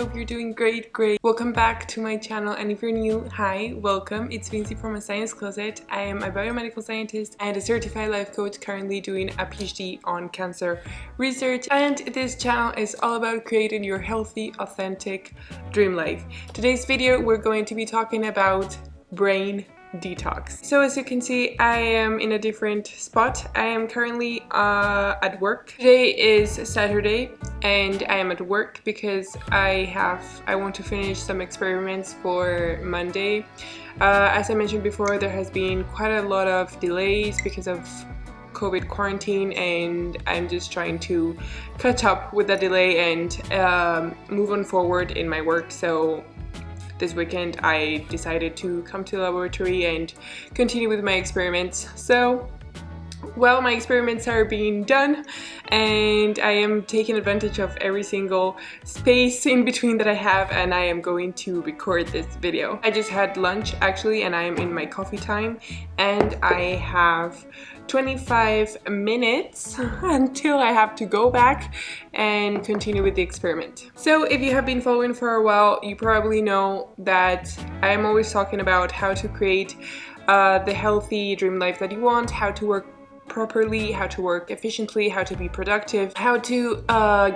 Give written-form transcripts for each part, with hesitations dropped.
hope you're doing great. Welcome back to my channel, and if you're new, hi, welcome. It's Vinci from a Science Closet. I am a biomedical scientist and a certified life coach currently doing a PhD on cancer research, and this channel is all about creating your healthy, authentic dream life. Today's video we're going to be talking about brain detox. So as you can see, I am in a different spot. I am currently at work. Today is Saturday and I am at work because I want to finish some experiments for Monday. As I mentioned before, there has been quite a lot of delays because of COVID quarantine, and I'm just trying to catch up with that delay and move on forward in my work. So this weekend I decided to come to the laboratory and continue with my experiments. So, well, my experiments are being done and I am taking advantage of every single space in between that I have, and I am going to record this video. I just had lunch actually, and I am in my coffee time, and I have 25 minutes until I have to go back and continue with the experiment. So if you have been following for a while, you probably know that I am always talking about how to create the healthy dream life that you want, how to work properly, how to work efficiently, how to be productive, how to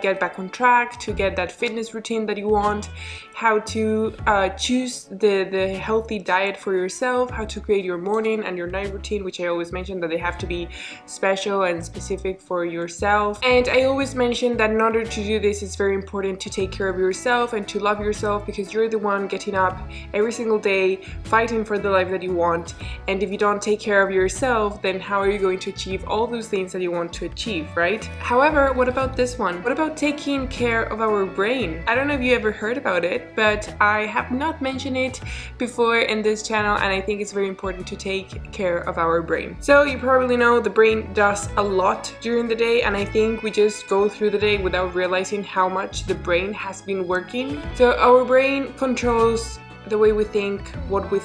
get back on track, to get that fitness routine that you want, how to choose the healthy diet for yourself, how to create your morning and your night routine, which I always mention that they have to be special and specific for yourself. And I always mention that in order to do this, it's very important to take care of yourself and to love yourself, because you're the one getting up every single day fighting for the life that you want. And if you don't take care of yourself, then how are you going to achieve all those things that you want to achieve, right? However, what about this one? What about taking care of our brain? I don't know if you ever heard about it, but I have not mentioned it before in this channel, and I think it's very important to take care of our brain. So you probably know the brain does a lot during the day, and I think we just go through the day without realizing how much the brain has been working. So our brain controls the way we think, what we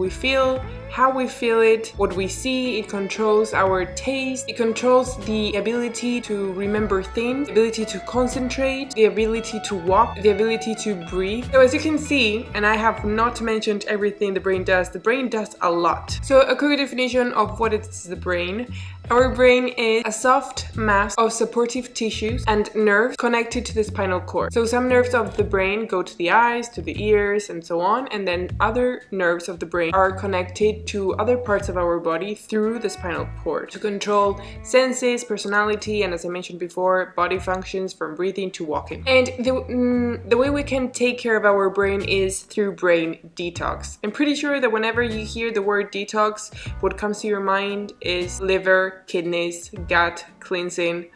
feel, how we feel it, what we see. It controls our taste, it controls the ability to remember things, the ability to concentrate, the ability to walk, the ability to breathe. So as you can see, and I have not mentioned everything the brain does a lot. So a quick definition of what is the brain. Our brain is a soft mass of supportive tissues and nerves connected to the spinal cord. So some nerves of the brain go to the eyes, to the ears, and so on, and then other nerves of the brain are connected to other parts of our body through the spinal cord to control senses, personality, and as I mentioned before, body functions from breathing to walking. And the way we can take care of our brain is through brain detox. I'm pretty sure that whenever you hear the word detox, what comes to your mind is liver, kidneys, gut cleansing,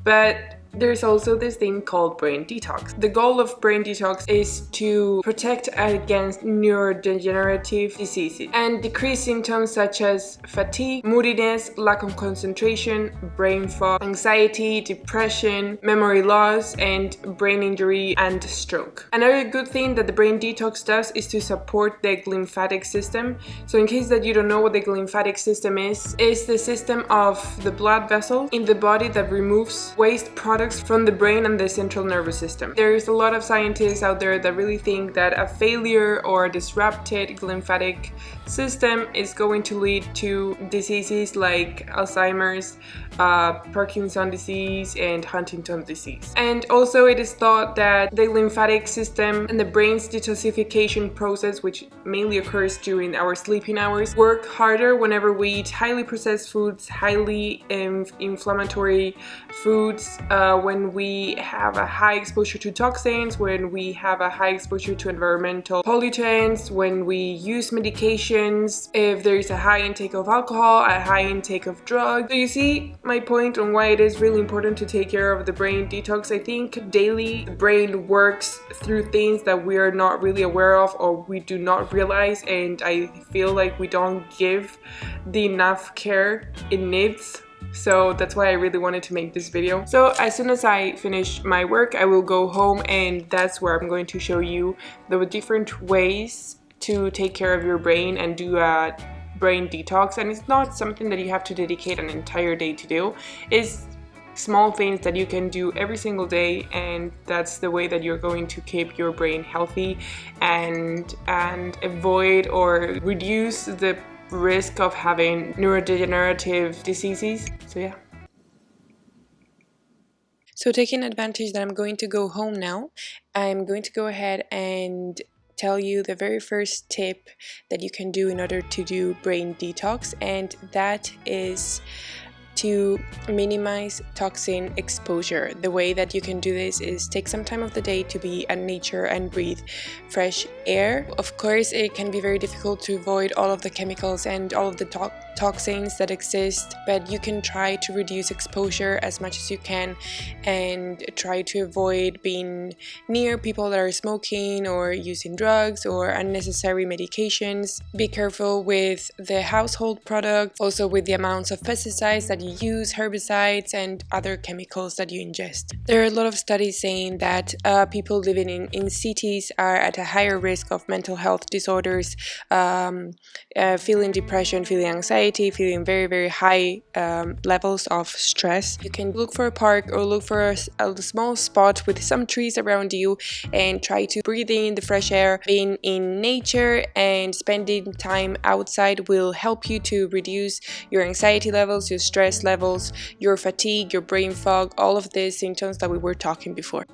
but there's also this thing called brain detox. The goal of brain detox is to protect against neurodegenerative diseases and decrease symptoms such as fatigue, moodiness, lack of concentration, brain fog, anxiety, depression, memory loss, and brain injury and stroke. Another good thing that the brain detox does is to support the lymphatic system. So in case that you don't know what the lymphatic system is the system of the blood vessels in the body that removes waste products from the brain and the central nervous system. There's a lot of scientists out there that really think that a failure or a disrupted lymphatic system is going to lead to diseases like Alzheimer's, Parkinson's disease, and Huntington's disease. And also it is thought that the lymphatic system and the brain's detoxification process, which mainly occurs during our sleeping hours, work harder whenever we eat highly processed foods, highly inflammatory foods, when we have a high exposure to toxins, when we have a high exposure to environmental pollutants, when we use medications, if there is a high intake of alcohol, a high intake of drugs. So you see my point on why it is really important to take care of the brain detox. I think daily the brain works through things that we are not really aware of or we do not realize, and I feel like we don't give the enough care it needs. So that's why I really wanted to make this video. So as soon as I finish my work, I will go home, and that's where I'm going to show you the different ways to take care of your brain and do a brain detox. And it's not something that you have to dedicate an entire day to do. It's small things that you can do every single day, and that's the way that you're going to keep your brain healthy and avoid or reduce the risk of having neurodegenerative diseases. So yeah. So taking advantage that I'm going to go home now, I'm going to go ahead and tell you the very first tip that you can do in order to do brain detox, and that is to minimize toxin exposure. The way that you can do this is take some time of the day to be at nature and breathe fresh air. Of course, it can be very difficult to avoid all of the chemicals and all of the toxins that exist, but you can try to reduce exposure as much as you can and try to avoid being near people that are smoking or using drugs or unnecessary medications. Be careful with the household products, also with the amounts of pesticides that you use, herbicides and other chemicals that you ingest. There are a lot of studies saying that people living in cities are at a higher risk of mental health disorders, feeling depression, feeling anxiety, feeling very, very high levels of stress. You can look for a park or look for a small spot with some trees around you and try to breathe in the fresh air. Being in nature and spending time outside will help you to reduce your anxiety levels, your stress levels, your fatigue, your brain fog, all of the symptoms that we were talking before.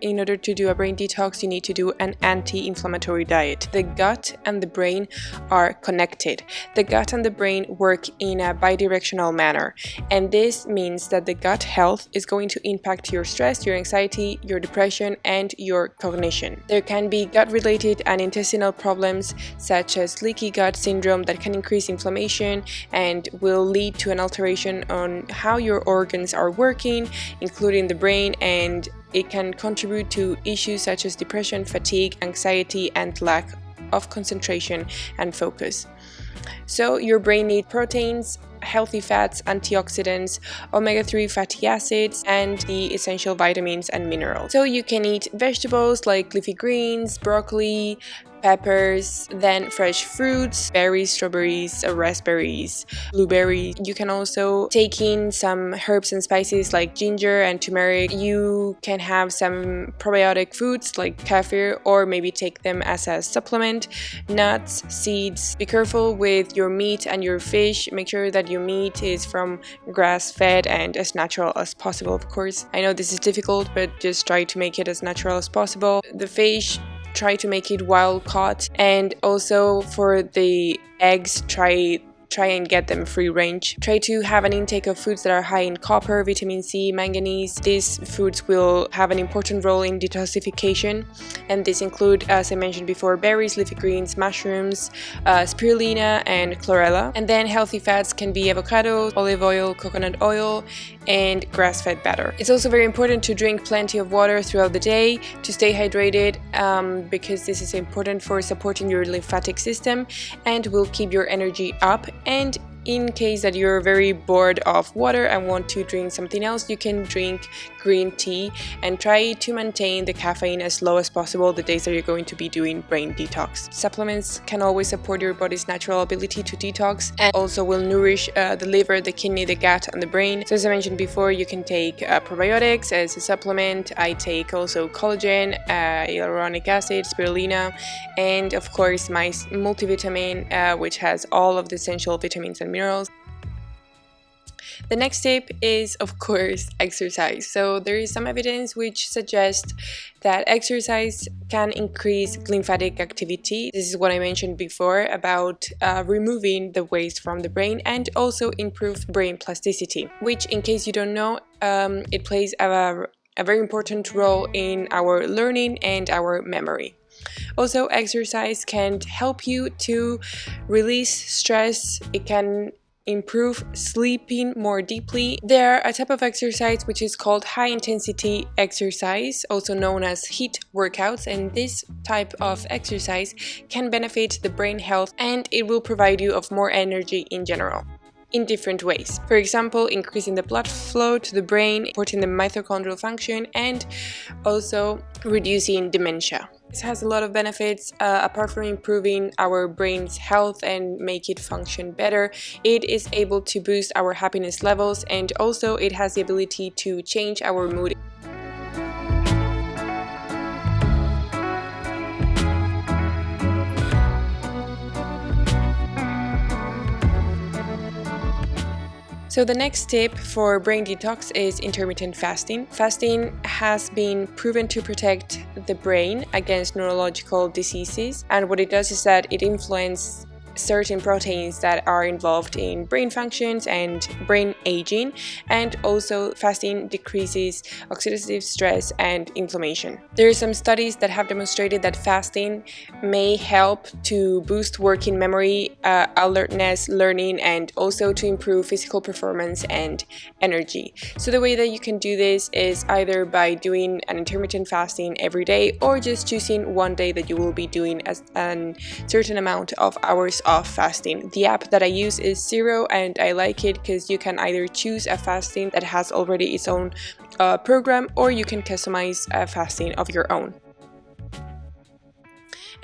In order to do a brain detox, you need to do an anti-inflammatory diet. The gut and the brain are connected. The gut and the brain work in a bidirectional manner, and this means that the gut health is going to impact your stress, your anxiety, your depression, and your cognition. There can be gut-related and intestinal problems such as leaky gut syndrome that can increase inflammation and will lead to an alteration on how your organs are working, including the brain, and it can contribute to issues such as depression, fatigue, anxiety, and lack of concentration and focus. So your brain needs proteins, healthy fats, antioxidants, omega-3 fatty acids, and the essential vitamins and minerals. So you can eat vegetables like leafy greens, broccoli, peppers, then fresh fruits, berries, strawberries, raspberries, blueberries. You can also take in some herbs and spices like ginger and turmeric. You can have some probiotic foods like kefir, or maybe take them as a supplement. Nuts, seeds. Be careful with your meat and your fish. Make sure that your meat is from grass-fed and as natural as possible, of course. I know this is difficult, but just try to make it as natural as possible. The fish, try to make it wild caught, and also for the eggs, try and get them free range. Try to have an intake of foods that are high in copper, vitamin C, manganese. These foods will have an important role in detoxification, and these include, as I mentioned before, berries, leafy greens, mushrooms, spirulina and chlorella. And then healthy fats can be avocado, olive oil, coconut oil, and grass-fed butter. It's also very important to drink plenty of water throughout the day to stay hydrated, because this is important for supporting your lymphatic system and will keep your energy up. And in case that you're very bored of water and want to drink something else, you can drink green tea and try to maintain the caffeine as low as possible the days that you're going to be doing brain detox. Supplements can always support your body's natural ability to detox and also will nourish the liver, the kidney, the gut, and the brain. So as I mentioned before, you can take probiotics as a supplement. I take also collagen, hyaluronic acid, spirulina, and of course my multivitamin, which has all of the essential vitamins and minerals. The next tip is, of course, exercise. So there is some evidence which suggests that exercise can increase lymphatic activity. This is what I mentioned before about removing the waste from the brain and also improve brain plasticity, which, in case you don't know, it plays a very important role in our learning and our memory. Also, exercise can help you to release stress. It can improve sleeping more deeply. There are a type of exercise which is called high intensity exercise, also known as HIIT workouts, and this type of exercise can benefit the brain health and it will provide you of more energy in general, in different ways. For example, increasing the blood flow to the brain, supporting the mitochondrial function, and also reducing dementia. This has a lot of benefits. Apart from improving our brain's health and make it function better, it is able to boost our happiness levels, and also it has the ability to change our mood. So the next tip for brain detox is intermittent fasting. Fasting has been proven to protect the brain against neurological diseases, and what it does is that it influences certain proteins that are involved in brain functions and brain aging, and also fasting decreases oxidative stress and inflammation. There are some studies that have demonstrated that fasting may help to boost working memory, alertness, learning, and also to improve physical performance and energy. So the way that you can do this is either by doing an intermittent fasting every day, or just choosing one day that you will be doing a certain amount of hours of fasting. The app that I use is Zero, and I like it because you can either choose a fasting that has already its own program, or you can customize a fasting of your own.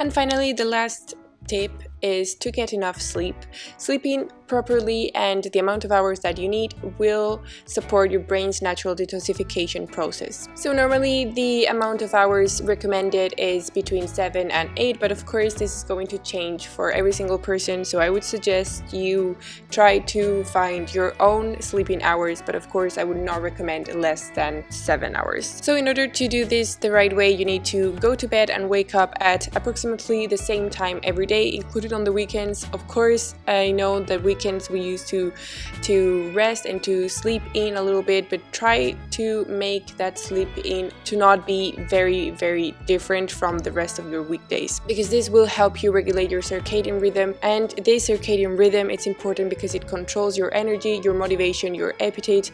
And finally, the last tip is to get enough sleep. Sleeping properly and the amount of hours that you need will support your brain's natural detoxification process. So normally the amount of hours recommended is between 7 and 8, but of course this is going to change for every single person, so I would suggest you try to find your own sleeping hours, but of course I would not recommend less than 7 hours. So in order to do this the right way, you need to go to bed and wake up at approximately the same time every day, including on the weekends. Of course, I know that weekends we used to rest and to sleep in a little bit, but try to make that sleep in to not be very different from the rest of your weekdays, because this will help you regulate your circadian rhythm. And this circadian rhythm, it's important because it controls your energy, your motivation, your appetite,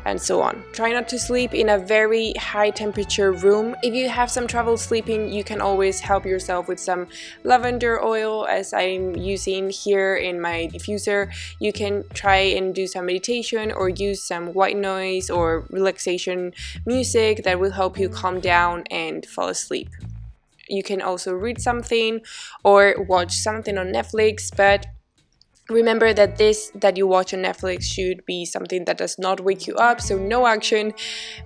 and so on. Try not to sleep in a very high temperature room. If you have some trouble sleeping, you can always help yourself with some lavender oil, as I'm using here in my diffuser. You can try and do some meditation or use some white noise or relaxation music that will help you calm down and fall asleep. You can also read something or watch something on Netflix, but remember that this that you watch on Netflix should be something that does not wake you up, so no action.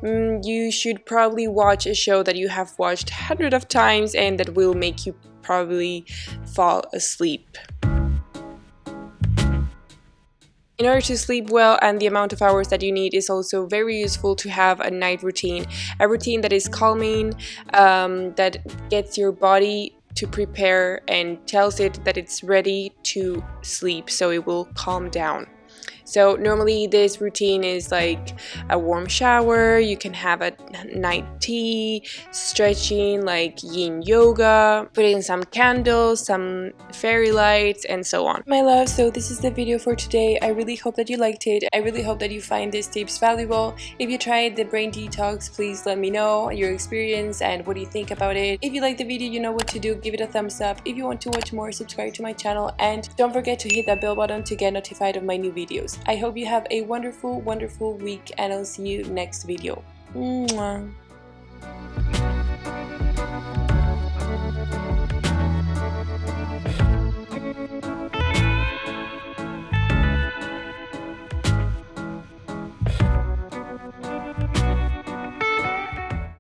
You should probably watch a show that you have watched hundreds of times and that will make you probably fall asleep. In order to sleep well, and the amount of hours that you need is also very useful to have a night routine. A routine that is calming, that gets your body to prepare and tells it that it's ready to sleep, so it will calm down. So normally this routine is like a warm shower, you can have a night tea, stretching like yin yoga, putting some candles, some fairy lights, and so on. My love, so this is the video for today. I really hope that you liked it. I really hope that you find these tips valuable. If you tried the brain detox, please let me know your experience and what do you think about it. If you like the video, you know what to do. Give it a thumbs up. If you want to watch more, subscribe to my channel, and don't forget to hit that bell button to get notified of my new videos. I hope you have a wonderful week, and I'll see you next video. Mwah.